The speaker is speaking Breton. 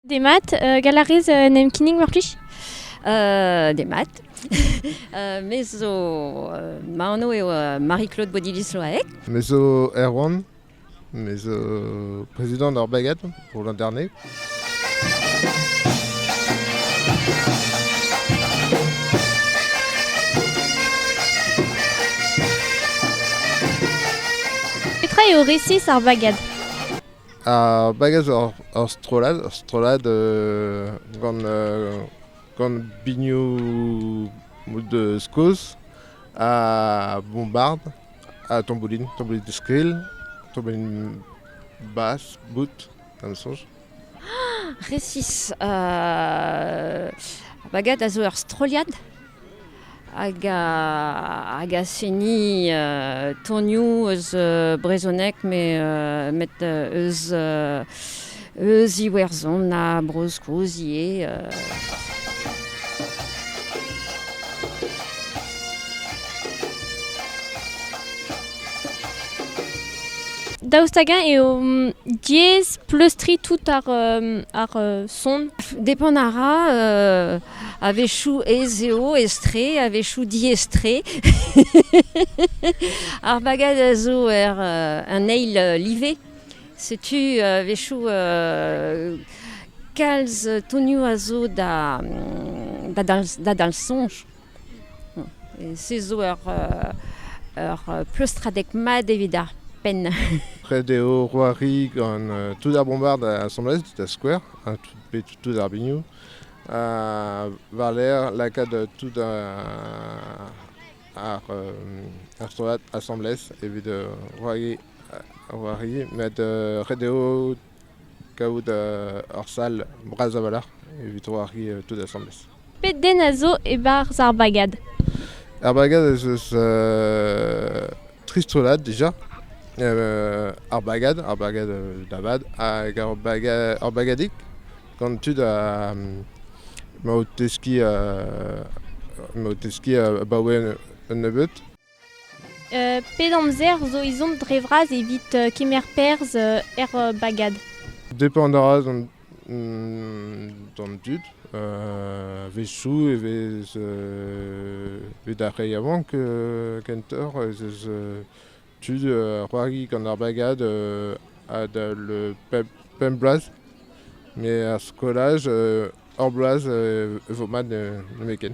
Des maths, galariz nemkining morplij. Des maths. Mezo Maano eo Marie-Claude Bodilis loaek. Mezo Erwan, mezo président d'Or Bagad pour l'an dernier. Petra eo resis ar bagad. Ar bagad ur strolad gant bignoù mout de skoz, a bombard, a tombolin de skril, tombolin bas, bout, am sonj. Resis bagad a zo ur stroliad hag a seni tonioù eus brezhoneg met eus iwerzhon na brozkoz ie. Daoustagin eo diez pleustri tout ar son. Depant a ra a vechou ez eo estre, a vechou di estre. Ar bagad a zo un eil live. Setu vechou kalz tonioù a zo da dal sonj. Se zo ur pleustradek mat evit ar pen. Près eo roari gant tout ar bombard a Samlez, da square, tout ar bignoù. Var l'air lakad tout ar strolad a Samlez evit roari met red eo kaout ur sal braz avalar evit roari tout a Samlez. Pet den a zo e-barzh ar bagad. Ar bagad ez eus tristrolad dija. Ar bagad davad hag ar bagadik gant tud ma teski baouen un nebeut. Pet amzer zo izont dre vraz evit kemer perzh bagad. Depant a ra d'an tud, vechou evez vet ar re avant kentor ez eus tud roari gant ar bagad a da le pem blaz, me ar skolaj ur blaz vo mat ne meken.